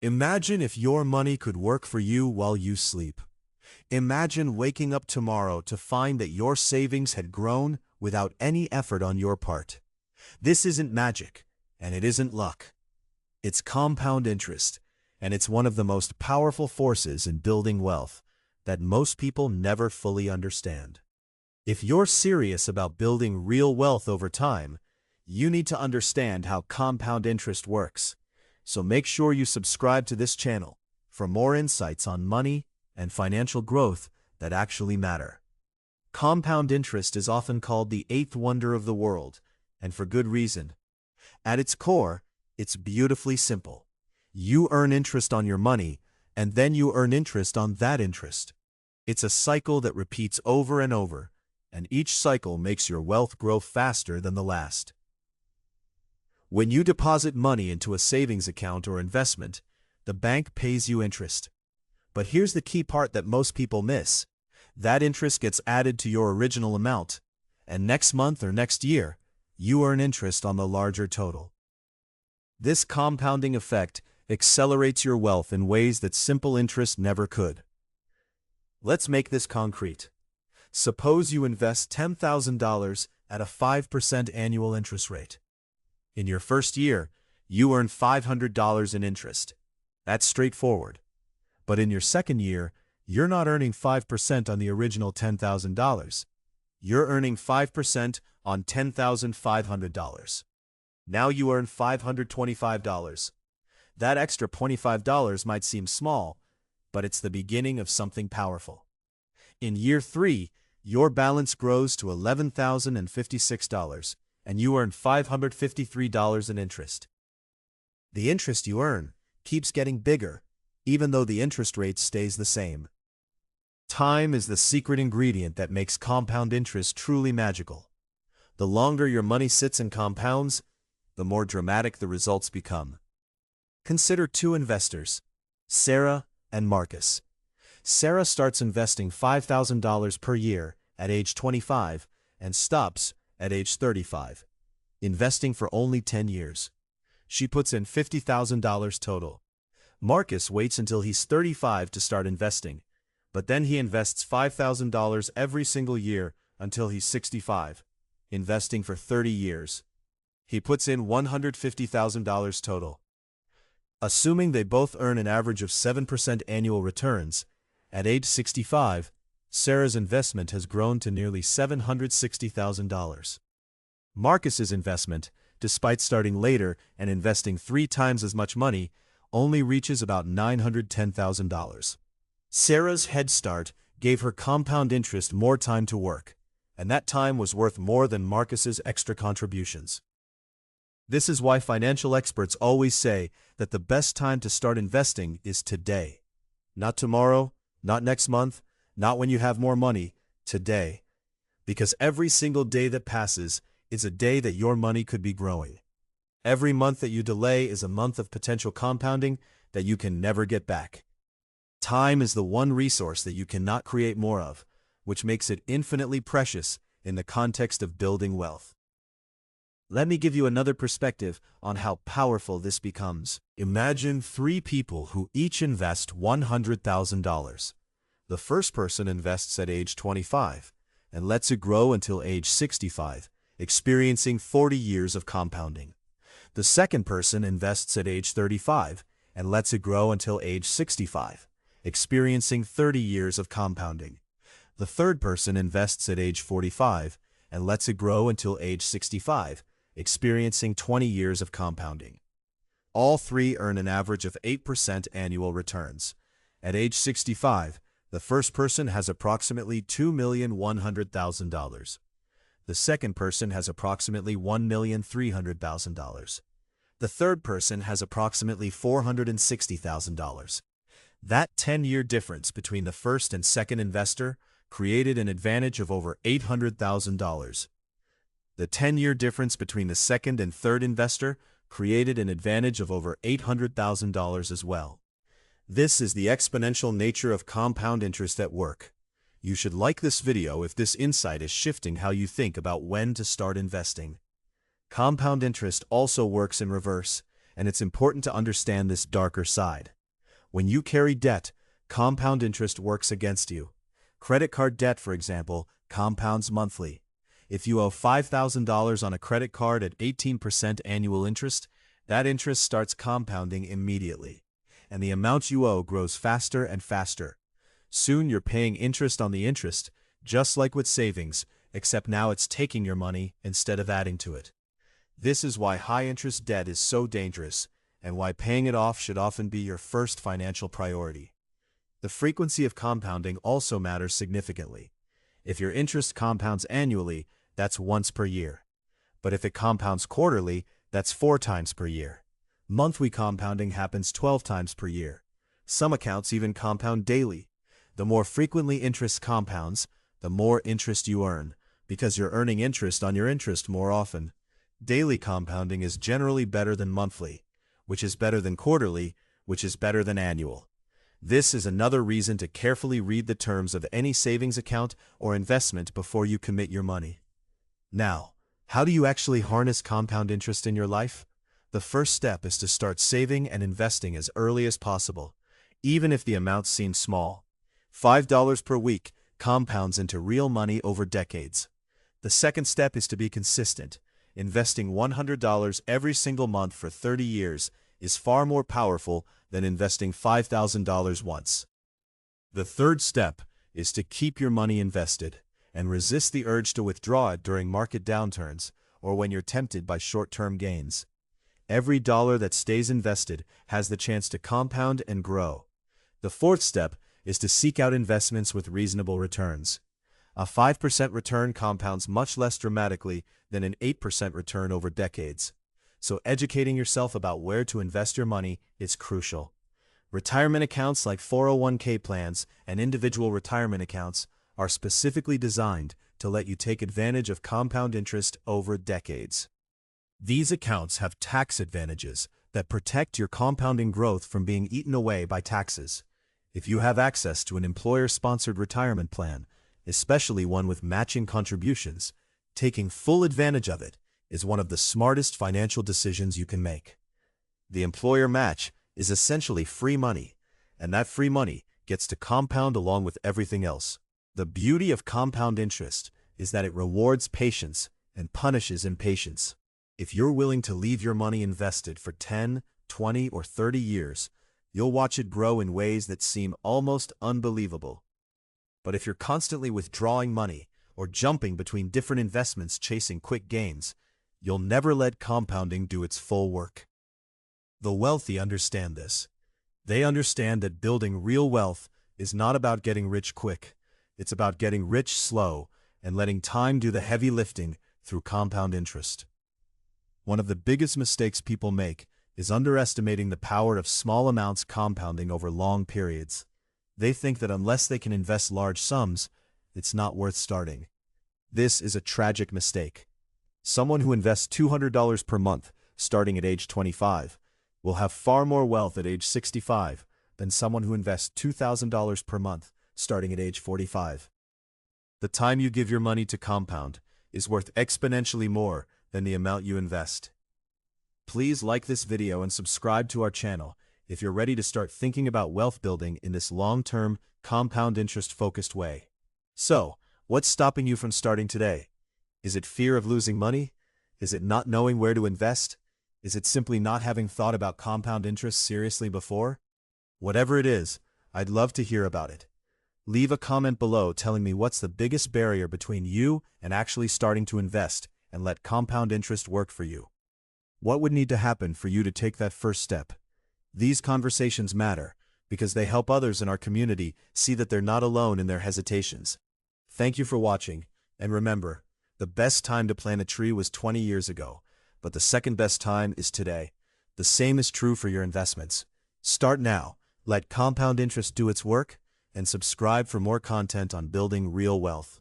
Imagine if your money could work for you while you sleep. Imagine waking up tomorrow to find that your savings had grown without any effort on your part. This isn't magic, and it isn't luck. It's compound interest, and it's one of the most powerful forces in building wealth that most people never fully understand. If you're serious about building real wealth over time, you need to understand how compound interest works. So make sure you subscribe to this channel for more insights on money and financial growth that actually matter. Compound interest is often called the eighth wonder of the world, and for good reason. At its core, it's beautifully simple. You earn interest on your money, and then you earn interest on that interest. It's a cycle that repeats over and over, and each cycle makes your wealth grow faster than the last. When you deposit money into a savings account or investment, the bank pays you interest. But here's the key part that most people miss. That interest gets added to your original amount, and next month or next year, you earn interest on the larger total. This compounding effect accelerates your wealth in ways that simple interest never could. Let's make this concrete. Suppose you invest $10,000 at a 5% annual interest rate. In your first year, you earn $500 in interest. That's straightforward. But in your second year, you're not earning 5% on the original $10,000. You're earning 5% on $10,500. Now you earn $525. That extra $25 might seem small, but it's the beginning of something powerful. In year 3, your balance grows to $11,056, and you earn $553 in interest. The interest you earn keeps getting bigger, even though the interest rate stays the same. Time is the secret ingredient that makes compound interest truly magical. The longer your money sits and compounds, the more dramatic the results become. Consider two investors, Sarah and Marcus. Sarah starts investing $5,000 per year at age 25 and stops at age 35, investing for only 10 years. She puts in $50,000 total. Marcus waits until he's 35 to start investing, but then he invests $5,000 every single year until he's 65, investing for 30 years. He puts in $150,000 total. Assuming they both earn an average of 7% annual returns, at age 65, Sarah's investment has grown to nearly $760,000. Marcus's investment, despite starting later and investing 3 times as much money, only reaches about $910,000. Sarah's head start gave her compound interest more time to work, and that time was worth more than Marcus's extra contributions. This is why financial experts always say that the best time to start investing is today. Not tomorrow, not next month, not when you have more money, today. Because every single day that passes is a day that your money could be growing. Every month that you delay is a month of potential compounding that you can never get back. Time is the one resource that you cannot create more of, which makes it infinitely precious in the context of building wealth. Let me give you another perspective on how powerful this becomes. Imagine 3 people who each invest $100,000. The first person invests at age 25 and lets it grow until age 65, experiencing 40 years of compounding. The second person invests at age 35 and lets it grow until age 65, experiencing 30 years of compounding. The third person invests at age 45 and lets it grow until age 65, experiencing 20 years of compounding. All 3 earn an average of 8% annual returns. At age 65, the first person has approximately $2,100,000. The second person has approximately $1,300,000. The third person has approximately $460,000. That 10-year difference between the first and second investor created an advantage of over $800,000. The 10-year difference between the second and third investor created an advantage of over $800,000 as well. This is the exponential nature of compound interest at work. You should like this video if this insight is shifting how you think about when to start investing. Compound interest also works in reverse, and it's important to understand this darker side. When you carry debt, compound interest works against you. Credit card debt, for example, compounds monthly. If you owe $5,000 on a credit card at 18% annual interest, that interest starts compounding immediately, and the amount you owe grows faster and faster. Soon you're paying interest on the interest, just like with savings, except now it's taking your money instead of adding to it. This is why high-interest debt is so dangerous, and why paying it off should often be your first financial priority. The frequency of compounding also matters significantly. If your interest compounds annually, that's once per year. But if it compounds quarterly, that's 4 times per year. Monthly compounding happens 12 times per year. Some accounts even compound daily. The more frequently interest compounds, the more interest you earn, because you're earning interest on your interest more often. Daily compounding is generally better than monthly, which is better than quarterly, which is better than annual. This is another reason to carefully read the terms of any savings account or investment before you commit your money. Now, how do you actually harness compound interest in your life? The first step is to start saving and investing as early as possible, even if the amounts seem small. $5 per week compounds into real money over decades. The second step is to be consistent. Investing $100 every single month for 30 years is far more powerful than investing $5,000 once. The third step is to keep your money invested and resist the urge to withdraw it during market downturns or when you're tempted by short-term gains. Every dollar that stays invested has the chance to compound and grow. The fourth step is to seek out investments with reasonable returns. A 5% return compounds much less dramatically than an 8% return over decades. So educating yourself about where to invest your money is crucial. Retirement accounts like 401k plans and individual retirement accounts are specifically designed to let you take advantage of compound interest over decades. These accounts have tax advantages that protect your compounding growth from being eaten away by taxes. If you have access to an employer-sponsored retirement plan, especially one with matching contributions, taking full advantage of it is one of the smartest financial decisions you can make. The employer match is essentially free money, and that free money gets to compound along with everything else. The beauty of compound interest is that it rewards patience and punishes impatience. If you're willing to leave your money invested for 10, 20, or 30 years, you'll watch it grow in ways that seem almost unbelievable. But if you're constantly withdrawing money or jumping between different investments chasing quick gains, you'll never let compounding do its full work. The wealthy understand this. They understand that building real wealth is not about getting rich quick. It's about getting rich slow and letting time do the heavy lifting through compound interest. One of the biggest mistakes people make is underestimating the power of small amounts compounding over long periods. They think that unless they can invest large sums, it's not worth starting. This is a tragic mistake. Someone who invests $200 per month, starting at age 25, will have far more wealth at age 65 than someone who invests $2,000 per month, starting at age 45. The time you give your money to compound is worth exponentially more than the amount you invest. Please like this video and subscribe to our channel if you're ready to start thinking about wealth building in this long-term, compound interest-focused way. So, what's stopping you from starting today? Is it fear of losing money? Is it not knowing where to invest? Is it simply not having thought about compound interest seriously before? Whatever it is, I'd love to hear about it. Leave a comment below telling me what's the biggest barrier between you and actually starting to invest and let compound interest work for you. What would need to happen for you to take that first step? These conversations matter because they help others in our community see that they're not alone in their hesitations. Thank you for watching, and remember, the best time to plant a tree was 20 years ago, but the second best time is today. The same is true for your investments. Start now, let compound interest do its work, and subscribe for more content on building real wealth.